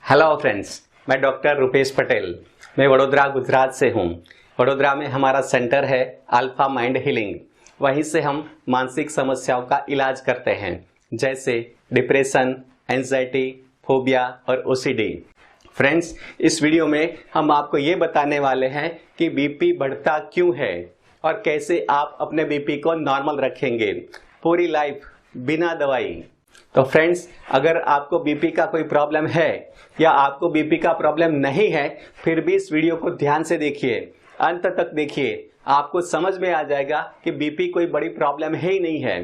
Hello friends, मैं doctor Rupesh Patel. मैं वडोदरा गुजरात से हूँ। वडोदरा में हमारा सेंटर है अल्फा माइंड हीलिंग। वहीं से हम मानसिक समस्याओं का इलाज करते हैं, जैसे डिप्रेशन, एंजाइटी, फोबिया और ओसीडी। फ्रेंड्स, इस वीडियो में हम आपको ये बताने वाले हैं कि बीपी बढ़ता क्यों है और कैसे आप अपने बीपी को नॉर्मल रखेंगे पूरी लाइफ बिना दवाई। तो फ्रेंड्स, अगर आपको बीपी का कोई प्रॉब्लम है या आपको बीपी का प्रॉब्लम नहीं है, फिर भी इस वीडियो को ध्यान से देखिए, अंत तक देखिए। आपको समझ में आ जाएगा कि बीपी कोई बड़ी प्रॉब्लम है ही नहीं है,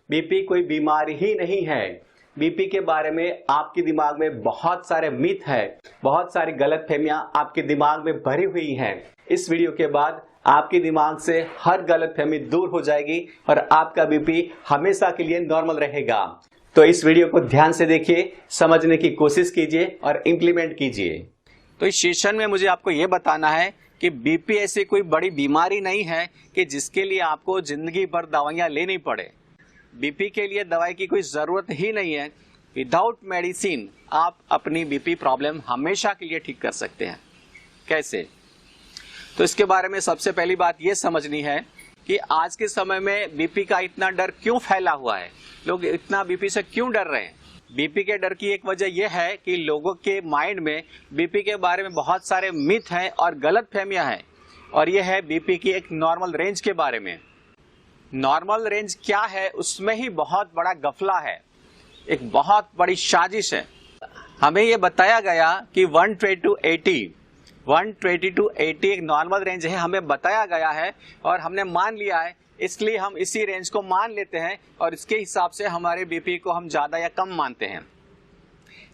बीपी कोई बीमारी ही नहीं है। बीपी के बारे में आपके दिमाग में बहुत सारे मिथ है, बहुत सारी गलतफहमियां आपके दिमाग में भरी हुई हैं। इस वीडियो के बाद आपके दिमाग से हर गलतफहमी दूर हो जाएगी और आपका बीपी हमेशा के लिए नॉर्मल रहेगा। तो इस वीडियो को ध्यान से देखिए, समझने की कोशिश कीजिए और इम्प्लीमेंट कीजिए। तो इस सेशन में मुझे आपको ये बताना है कि बीपी ऐसी कोई बड़ी बीमारी नहीं है कि जिसके लिए आपको जिंदगी भर दवाइयाँ लेनी पड़े। बीपी के लिए दवाई की कोई ज़रूरत ही नहीं है। विदाउट मेडिसिन आप अपनी बीपी प्रॉब्लम हमेशा के लिए ठीक कर सकते हैं। कैसे? तो इसके बारे में सबसे पहली बात ये समझनी है कि आज के समय में बीपी का इतना डर क्यों फैला हुआ है, लोग इतना बीपी से क्यों डर रहे हैं। बीपी के डर की एक वजह यह है कि लोगों के माइंड में बीपी के बारे में बहुत सारे मिथ हैं और गलतफहमियां हैं, और यह है बीपी की एक नॉर्मल रेंज के बारे में। नॉर्मल रेंज क्या है, उसमें ही बहुत बड़ा गफला है, एक बहुत बड़ी साजिश है। हमें यह बताया गया कि 120 to 80 एक नॉर्मल रेंज है, हमें बताया गया है और हमने मान लिया है, इसलिए हम इसी रेंज को मान लेते हैं और इसके हिसाब से हमारे बीपी को हम ज़्यादा या कम मानते हैं।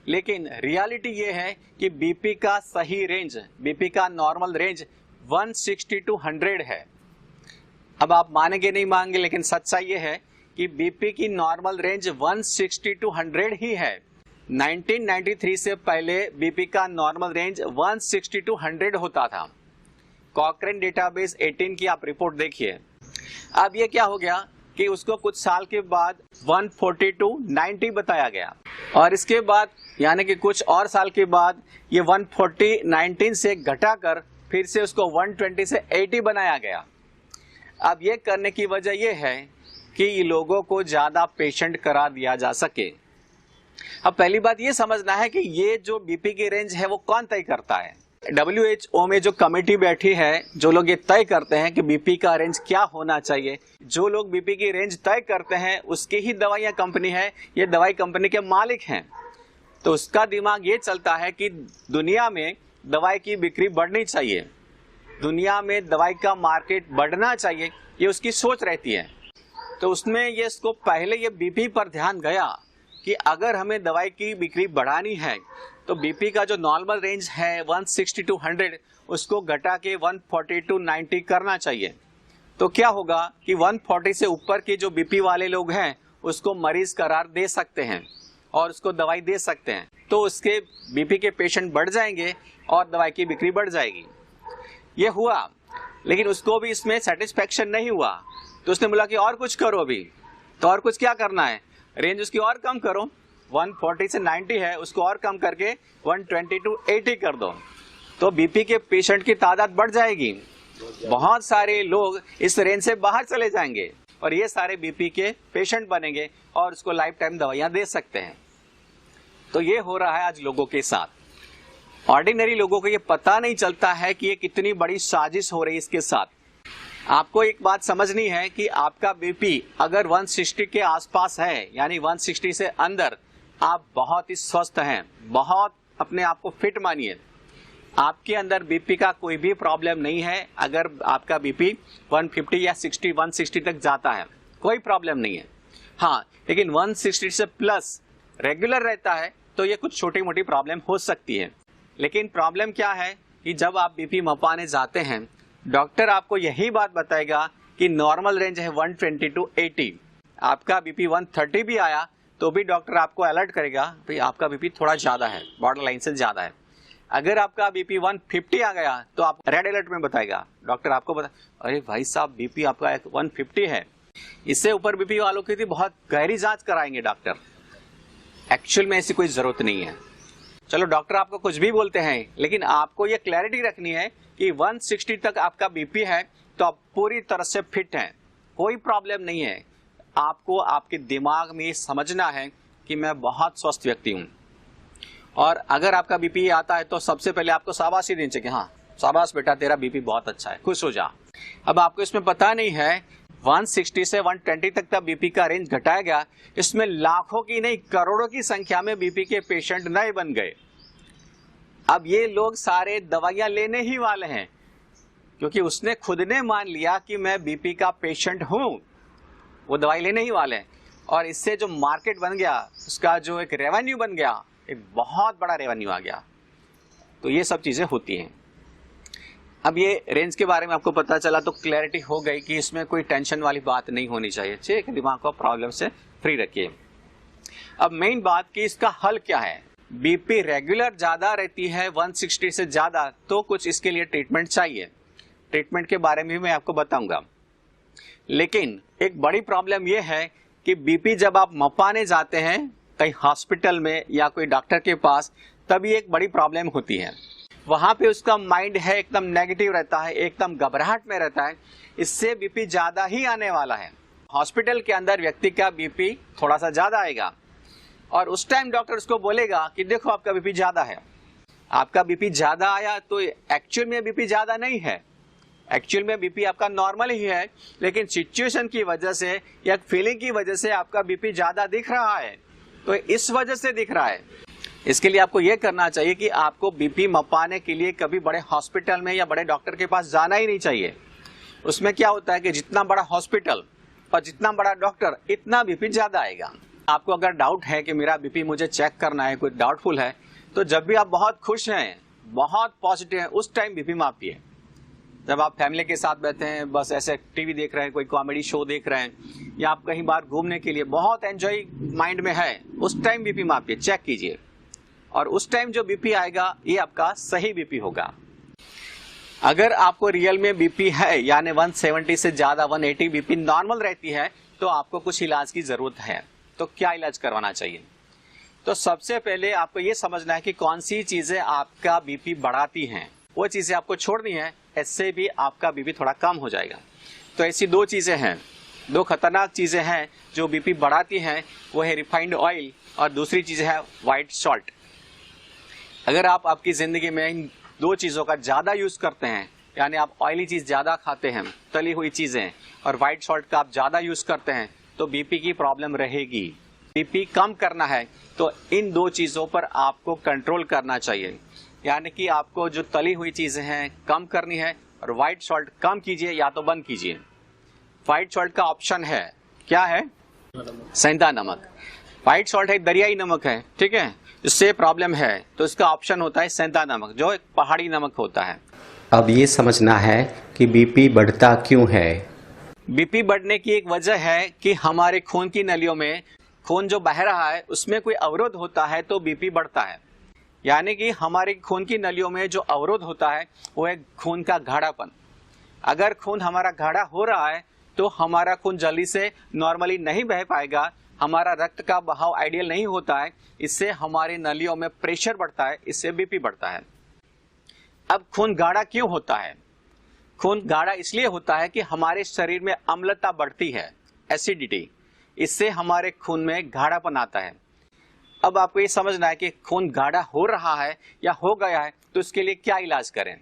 लेकिन रियलिटी ये है कि बीपी का सही रेंज, बीपी का नॉर्मल रेंज 160 to 100 है। अब आप मानेंगे नहीं मानेंगे, लेकिन सच्चाई ये है कि बीपी की नॉर्मल रेंज 160 to 100 ही है। 1993 से पहले बीपी का नॉर्मल रेंज 160 to 100 होता था। कॉकरेन डेटाबेस 18 की आप रिपोर्ट देखिए। अब ये क्या हो गया कि उसको कुछ साल के बाद 140 to 90 बताया गया, और इसके बाद यानी कि कुछ और साल के बाद ये 140-19 से घटाकर फिर से उसको 120 से 80 बनाया गया। अब ये करने की वजह ये है कि लोगों को ज़्यादा पेशेंट करा दिया जा सके। अब पहली बात ये समझना है कि ये जो बीपी की रेंज है वो कौन तय करता है। WHO में जो कमेटी बैठी है, जो लोग ये तय करते हैं कि बीपी का रेंज क्या होना चाहिए, जो लोग बीपी की रेंज तय करते हैं उसकी ही दवाइयाँ कंपनी है, ये दवाई कंपनी के मालिक हैं। तो उसका दिमाग ये चलता है कि दुनिया में दवाई की बिक्री बढ़नी चाहिए, दुनिया में दवाई का मार्केट बढ़ना चाहिए, ये उसकी सोच रहती है। तो उसमें ये इसको पहले ये बीपी पर ध्यान गया कि अगर हमें दवाई की बिक्री बढ़ानी है तो बीपी का जो नॉर्मल रेंज है 160 to 100 उसको घटा के 140 to 90 करना चाहिए। तो क्या होगा कि 140 से ऊपर के जो बीपी वाले लोग हैं उसको मरीज करार दे सकते हैं और उसको दवाई दे सकते हैं, तो उसके बीपी के पेशेंट बढ़ जाएंगे और दवाई की बिक्री बढ़ जाएगी। ये हुआ, लेकिन उसको भी इसमें सेटिस्फेक्शन नहीं हुआ, तो उसने बोला कि और कुछ करो। अभी तो और कुछ क्या करना है, रेंज उसकी और कम करो। 140 से 90 है, उसको और कम करके 120 to 80 कर दो, तो बीपी के पेशेंट की तादाद बढ़ जाएगी। बहुत सारे लोग इस रेंज से बाहर चले जाएंगे और ये सारे बीपी के पेशेंट बनेंगे और उसको लाइफ टाइम दवाइयाँ दे सकते हैं। तो ये हो रहा है आज लोगों के साथ। ऑर्डिनरी लोगों को ये पता नहीं चलता है कि ये कितनी बड़ी साजिश हो रही है इसके साथ। आपको एक बात समझनी है कि आपका बीपी अगर 160 के आसपास है, यानी 160 से अंदर, आप बहुत ही स्वस्थ हैं, बहुत अपने आप को फिट मानिए। आपके अंदर बीपी का कोई भी प्रॉब्लम नहीं है। अगर आपका बीपी 150 या 160 तक जाता है, कोई प्रॉब्लम नहीं है। हाँ, लेकिन 160 से प्लस रेगुलर रहता है तो ये कुछ छोटी मोटी प्रॉब्लम हो सकती है। लेकिन प्रॉब्लम क्या है कि जब आप बीपी मपाने जाते हैं, डॉक्टर आपको यही बात बताएगा कि नॉर्मल रेंज है 120 to 80। आपका बीपी 130 भी आया तो भी डॉक्टर आपको अलर्ट करेगा, भाई आपका बीपी थोड़ा ज़्यादा है, बॉर्डर लाइन से ज़्यादा है। अगर आपका बीपी 150 आ गया तो आप रेड अलर्ट में बताएगा, डॉक्टर आपको बता, अरे भाई साहब बीपी आपका 150 है। इससे ऊपर बीपी वालों की बहुत गहरी जांच कराएंगे डॉक्टर। एक्चुअल में ऐसी कोई ज़रूरत नहीं है। चलो डॉक्टर आपको कुछ भी बोलते हैं, लेकिन आपको ये क्लैरिटी रखनी है कि 160 तक आपका बीपी है तो आप पूरी तरह से फिट हैं, कोई प्रॉब्लम नहीं है। आपको आपके दिमाग में समझना है कि मैं बहुत स्वस्थ व्यक्ति हूं। और अगर आपका बीपी आता है तो सबसे पहले आपको शाबाशी देनी चाहिए कि हाँ शाबाश बेटा तेरा बीपी बहुत अच्छा है, खुश हो जा। अब आपको इसमें पता नहीं है 160 से 120 तक का बीपी का रेंज घटाया गया, इसमें लाखों की नहीं करोड़ों की संख्या में बीपी के पेशेंट नए बन गए। अब ये लोग सारे दवाइयां लेने ही वाले हैं, क्योंकि उसने खुद ने मान लिया कि मैं बीपी का पेशेंट हूं, वो दवाई लेने ही वाले हैं। और इससे जो मार्केट बन गया, उसका जो एक रेवेन्यू बन गया, एक बहुत बड़ा रेवेन्यू आ गया। तो ये सब चीजें होती हैं। अब ये रेंज के बारे में आपको पता चला तो क्लैरिटी हो गई कि इसमें कोई टेंशन वाली बात नहीं होनी चाहिए। ठीक, दिमाग को प्रॉब्लम से फ्री रखिए। अब मेन बात कि इसका हल क्या है। बीपी रेगुलर ज्यादा रहती है 160 से ज्यादा, तो कुछ इसके लिए ट्रीटमेंट चाहिए। ट्रीटमेंट के बारे में मैं आपको बताऊंगा। लेकिन एक बड़ी प्रॉब्लम यह है कि बीपी जब आप मपाने जाते हैं कहीं हॉस्पिटल में या कोई डॉक्टर के पास, तभी एक बड़ी प्रॉब्लम होती है। वहां पे उसका माइंड है एकदम नेगेटिव रहता है, एकदम घबराहट में रहता है, इससे बीपी ज्यादा ही आने वाला है। हॉस्पिटल के अंदर व्यक्ति का बीपी थोड़ा सा ज्यादा आएगा और उस टाइम डॉक्टर उसको बोलेगा कि देखो आपका बीपी ज्यादा है। आपका बीपी ज्यादा आया तो एक्चुअल में बीपी ज्यादा नहीं है, एक्चुअल में बीपी आपका नॉर्मल ही है, लेकिन सिचुएशन की वजह से या फीलिंग की वजह से आपका बीपी ज्यादा दिख रहा है, तो इस वजह से दिख रहा है। इसके लिए आपको यह करना चाहिए कि आपको बीपी मपाने के लिए कभी बड़े हॉस्पिटल में या बड़े डॉक्टर के पास जाना ही नहीं चाहिए। उसमें क्या होता है कि जितना बड़ा हॉस्पिटल और जितना बड़ा डॉक्टर, इतना बीपी ज्यादा आएगा। आपको अगर डाउट है कि मेरा बीपी मुझे चेक करना है, कोई डाउटफुल है, तो जब भी आप बहुत खुश हैं, बहुत पॉजिटिव हैं, उस टाइम बीपी मापिए। जब आप फैमिली के साथ बैठे हैं, बस ऐसे टीवी देख रहे हैं, कोई कॉमेडी शो देख रहे हैं, या आप कहीं बाहर घूमने के लिए बहुत एंजॉय माइंड में है, उस टाइम बीपी मापिए, चेक कीजिए। और उस टाइम जो बीपी आएगा ये आपका सही बीपी होगा। अगर आपको रियल में बीपी है, यानी 170 से ज्यादा 180 बीपी नॉर्मल रहती है, तो आपको कुछ इलाज की जरूरत है। तो क्या इलाज करवाना चाहिए? तो सबसे पहले आपको ये समझना है कि कौन सी चीजें आपका बीपी बढ़ाती हैं, वो चीजें आपको छोड़नी है, इससे भी आपका बीपी थोड़ा कम हो जाएगा। तो ऐसी दो चीजें हैं, दो खतरनाक चीजें हैं जो बीपी बढ़ाती हैं, वो है रिफाइंड ऑयल और दूसरी चीज है व्हाइट सॉल्ट। अगर आप आपकी जिंदगी में इन दो चीजों का ज्यादा यूज करते हैं, यानी आप ऑयली चीज ज्यादा खाते हैं, तली हुई चीजें, और व्हाइट सॉल्ट का आप ज्यादा यूज करते हैं, तो बीपी की प्रॉब्लम रहेगी। बीपी कम करना है तो इन दो चीजों पर आपको कंट्रोल करना चाहिए, यानी कि आपको जो तली हुई चीजें हैं कम करनी है और व्हाइट सॉल्ट कम कीजिए या तो बंद कीजिए। व्हाइट सॉल्ट का ऑप्शन है, क्या है? सेंधा नमक। व्हाइट सॉल्ट है दरियाई नमक है, ठीक है, इससे प्रॉब्लम है तो इसका ऑप्शन होता है सेंधा नमक, जो एक पहाड़ी नमक होता है। अब ये समझना है कि बीपी बढ़ता क्यों है। बीपी बढ़ने की एक वजह है कि हमारे खून की नलियों में खून जो बह रहा है उसमें कोई अवरोध होता है तो बीपी बढ़ता है। यानी कि हमारे खून की नलियों में जो अवरोध होता है वो है खून का गाढ़ापन। अगर खून हमारा गाढ़ा हो रहा है तो हमारा खून जल्दी से नॉर्मली नहीं बह पाएगा, हमारा रक्त का बहाव आइडियल नहीं होता है, इससे हमारी नलियों में प्रेशर बढ़ता है, इससे बीपी बढ़ता है। अब खून गाढ़ा क्यों होता है? खून गाढ़ा इसलिए होता है कि हमारे शरीर में अम्लता बढ़ती है, एसिडिटी, इससे हमारे खून में गाढ़ापन आता है। अब आपको ये समझना है कि खून गाढ़ा हो रहा है या हो गया है तो इसके लिए क्या इलाज करें।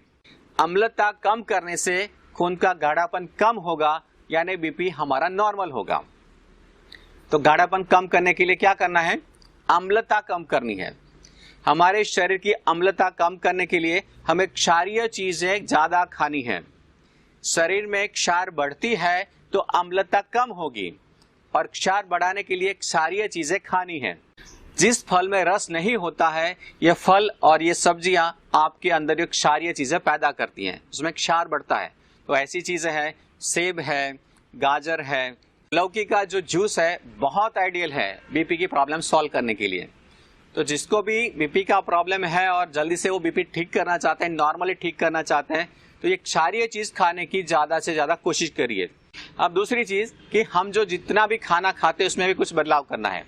अम्लता कम करने से खून का गाढ़ापन कम होगा, यानी बीपी हमारा नॉर्मल होगा। तो गाढ़ापन कम करने के लिए क्या करना है? अम्लता कम करनी है। हमारे शरीर की अम्लता कम करने के लिए हमें क्षारीय चीजें ज्यादा खानी है। शरीर में क्षार बढ़ती है तो अम्लता कम होगी, और क्षार बढ़ाने के लिए क्षारीय चीजें खानी है। जिस फल में रस नहीं होता है, ये फल और ये सब्जियां आपके अंदर जो क्षारीय चीजें पैदा करती हैं, उसमें क्षार बढ़ता है। तो ऐसी चीजें हैं, सेब है, गाजर है, लौकी का जो जूस है बहुत आइडियल है बीपी की प्रॉब्लम सॉल्व करने के लिए। तो जिसको भी बीपी का प्रॉब्लम है और जल्दी से वो बीपी ठीक करना चाहते हैं, नॉर्मली ठीक करना चाहते हैं, तो ये क्षारीय चीज खाने की ज्यादा से ज्यादा कोशिश करिए। अब दूसरी चीज कि हम जो जितना भी खाना खाते हैं उसमें भी कुछ बदलाव करना है।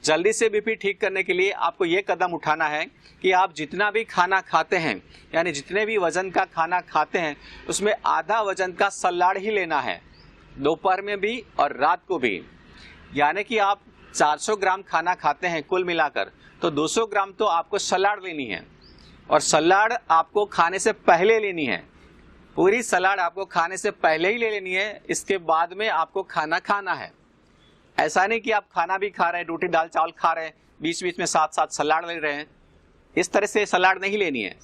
जल्दी से बीपी ठीक करने के लिए आपको ये कदम उठाना है कि आप जितना भी खाना खाते हैं, यानी जितने भी वजन का खाना खाते हैं, उसमें आधा वजन का सलाद ही लेना है, दोपहर में भी और रात को भी। यानी कि आप 400 ग्राम खाना खाते हैं कुल मिलाकर, तो 200 ग्राम तो आपको सलाद लेनी है, और सलाद आपको खाने से पहले लेनी है। पूरी सलाद आपको खाने से पहले ही ले लेनी है, इसके बाद में आपको खाना खाना है। ऐसा नहीं कि आप खाना भी खा रहे हैं, रोटी दाल चावल खा रहे हैं, बीच बीच में साथ साथ सलाद ले रहे हैं, इस तरह से सलाद नहीं लेनी है।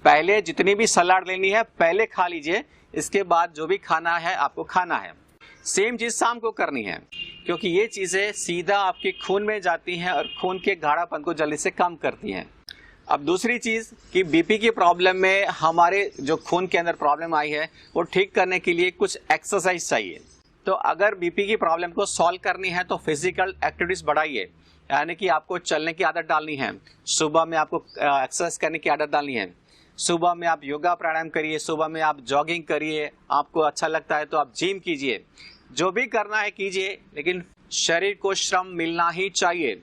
पहले जितनी भी सलाद लेनी है पहले खा लीजिए, इसके बाद जो भी खाना है आपको खाना है। सेम चीज शाम को करनी है, क्योंकि ये चीजें सीधा आपके खून में जाती हैं और खून के गाढ़ापन को जल्दी से कम करती हैं। अब दूसरी चीज कि बीपी की प्रॉब्लम में हमारे जो खून के अंदर प्रॉब्लम आई है वो ठीक करने के लिए कुछ एक्सरसाइज चाहिए। तो अगर बीपी की प्रॉब्लम को सॉल्व करनी है तो फिजिकल एक्टिविटीज बढ़ाइए, यानी कि आपको चलने की आदत डालनी है, सुबह में आपको एक्सरसाइज करने की आदत डालनी है, सुबह में आप योगा प्राणायाम करिए, सुबह में आप जॉगिंग करिए, आपको अच्छा लगता है तो आप जिम कीजिए, जो भी करना है कीजिए, लेकिन शरीर को श्रम मिलना ही चाहिए।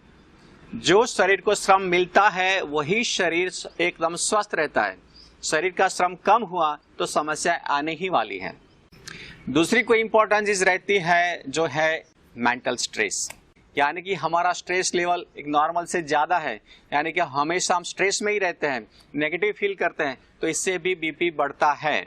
जो शरीर को श्रम मिलता है वही शरीर एकदम स्वस्थ रहता है। शरीर का श्रम कम हुआ तो समस्या आने ही वाली है। दूसरी कोई इंपॉर्टेंट चीज रहती है जो है मेंटल स्ट्रेस, यानी कि हमारा स्ट्रेस लेवल एक नॉर्मल से ज्यादा है, यानी कि हमेशा हम स्ट्रेस में ही रहते हैं, नेगेटिव फील करते हैं, तो इससे भी बीपी बढ़ता है।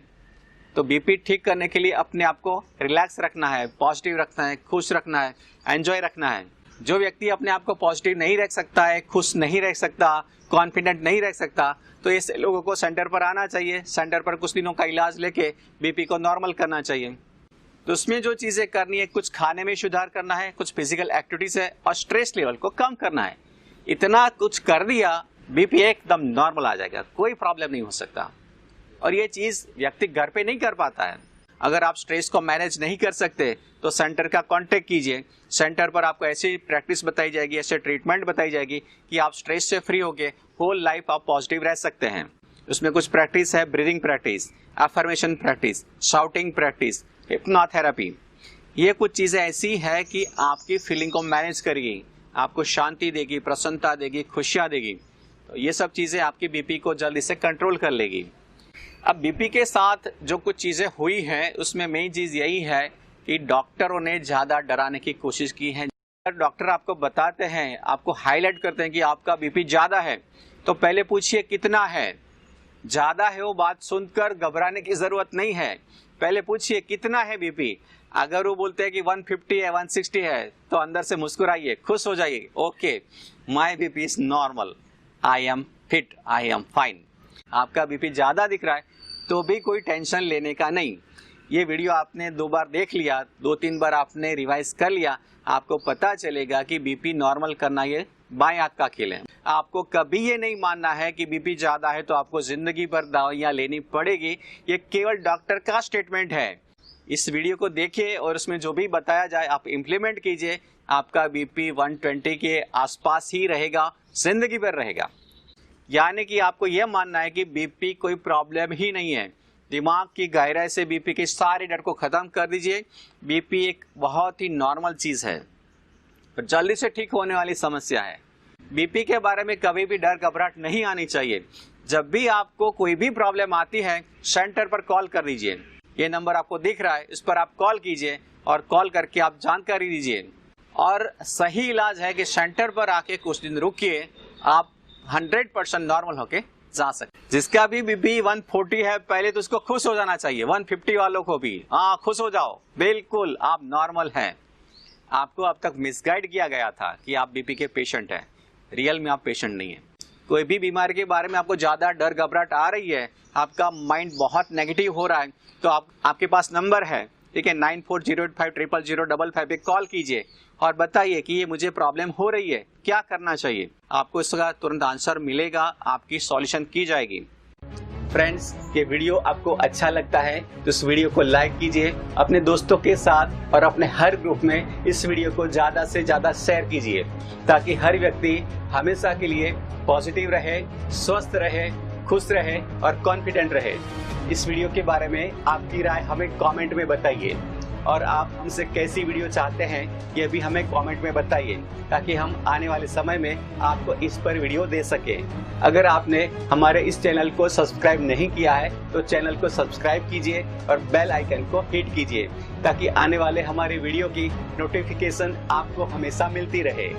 तो बीपी ठीक करने के लिए अपने आप को रिलैक्स रखना है, पॉजिटिव रखना है, खुश रखना है, एंजॉय रखना है। जो व्यक्ति अपने आप को पॉजिटिव नहीं रख सकता है, खुश नहीं रह सकता, कॉन्फिडेंट नहीं रह सकता, तो ऐसे लोगों को सेंटर पर आना चाहिए। सेंटर पर कुछ दिनों का इलाज लेके बीपी को नॉर्मल करना चाहिए। तो उसमें जो चीजें करनी है, कुछ खाने में सुधार करना है, कुछ फिजिकल एक्टिविटीज है, और स्ट्रेस लेवल को कम करना है। इतना कुछ कर दिया, बीपी एकदम नॉर्मल आ जाएगा, कोई प्रॉब्लम नहीं हो सकता। और ये चीज व्यक्ति घर पे नहीं कर पाता है। अगर आप स्ट्रेस को मैनेज नहीं कर सकते तो सेंटर का कांटेक्ट कीजिए। सेंटर पर आपको ऐसी प्रैक्टिस बताई जाएगी, ऐसे ट्रीटमेंट बताई जाएगी कि आप स्ट्रेस से फ्री होके होल लाइफ आप पॉजिटिव रह सकते हैं। उसमें कुछ प्रैक्टिस है, breathing practice, affirmation practice, shouting practice, hypnotherapy. ये कुछ चीजें ऐसी है कि आपकी फीलिंग को मैनेज करेगी, आपको शांति देगी, प्रसन्नता देगी, खुशियां देगी। तो ये सब चीजें आपकी बीपी को जल्दी से कंट्रोल कर लेगी। अब बीपी के साथ जो कुछ चीजें हुई हैं उसमें मेन चीज यही है कि डॉक्टरों ने ज्यादा डराने की कोशिश की है। अगर डॉक्टर आपको बताते हैं, आपको हाईलाइट करते हैं कि आपका बीपी ज्यादा है, तो पहले पूछिए कितना है। ज्यादा है वो बात सुनकर घबराने की जरूरत नहीं है, पहले पूछिए कितना है बीपी। अगर वो बोलते हैं कि 150 है, 160 है, तो अंदर से मुस्कुराइए, खुश हो जाइए। Okay, my BP is normal, I am fit, I am fine. आपका बीपी ज्यादा दिख रहा है तो भी कोई टेंशन लेने का नहीं। ये वीडियो आपने 2 बार देख लिया, 2-3 बार आपने रिवाइज कर लिया, आपको पता चलेगा कि बीपी नॉर्मल करना ये बाएं हाथ का खेल है। आपको कभी ये नहीं मानना है कि बीपी ज्यादा है तो आपको जिंदगी भर दवाइयां लेनी पड़ेगी। ये केवल डॉक्टर का स्टेटमेंट है। इस वीडियो को देखिए और उसमें जो भी बताया जाए आप इम्प्लीमेंट कीजिए। आपका बीपी 120 के आसपास ही रहेगा, जिंदगी भर रहेगा। यानी कि आपको यह मानना है कि बीपी कोई प्रॉब्लम ही नहीं है। दिमाग की गहराई से बीपी के सारे डर को खत्म कर दीजिए। बीपी एक बहुत ही नॉर्मल चीज है और जल्दी से ठीक होने वाली समस्या है। बीपी के बारे में कभी भी डर घबराहट नहीं आनी चाहिए। जब भी आपको कोई भी प्रॉब्लम आती है सेंटर पर कॉल कर दीजिए। ये नंबर आपको दिख रहा है, इस पर आप कॉल कीजिए और कॉल करके आप जानकारी दीजिए। और सही इलाज है कि सेंटर पर आके कुछ दिन रुकिए, आप 100% नॉर्मल होके जा सकते। जिसका भी बीपी 140 है पहले तो उसको खुश हो जाना चाहिए। 150 वालों को भी खुश हो जाओ, बिल्कुल आप नॉर्मल हैं। आपको अब तक मिसगाइड किया गया था कि आप बीपी के पेशेंट हैं, रियल में आप पेशेंट नहीं है। कोई भी बीमारी के बारे में आपको ज्यादा डर घबराहट आ रही है, आपका माइंड बहुत नेगेटिव हो रहा है, तो आपके पास नंबर है, ठीक है, 9408500055 पे कॉल कीजिए और बताइए कि ये मुझे प्रॉब्लम हो रही है, क्या करना चाहिए। आपको इसका तुरंत आंसर मिलेगा, आपकी सॉल्यूशन की जाएगी। फ्रेंड्स, ये वीडियो आपको अच्छा लगता है तो इस वीडियो को लाइक कीजिए, अपने दोस्तों के साथ और अपने हर ग्रुप में इस वीडियो को ज्यादा से ज्यादा शेयर कीजिए, ताकि हर व्यक्ति हमेशा के लिए पॉजिटिव रहे, स्वस्थ रहे, खुश रहे और कॉन्फिडेंट रहे। इस वीडियो के बारे में आपकी राय हमें कमेंट में बताइए। और आप हमसे कैसी वीडियो चाहते हैं ये भी हमें कमेंट में बताइए, ताकि हम आने वाले समय में आपको इस पर वीडियो दे सकें। अगर आपने हमारे इस चैनल को सब्सक्राइब नहीं किया है तो चैनल को सब्सक्राइब कीजिए और बेल आइकन को हिट कीजिए, ताकि आने वाले हमारे वीडियो की नोटिफिकेशन आपको हमेशा मिलती रहे।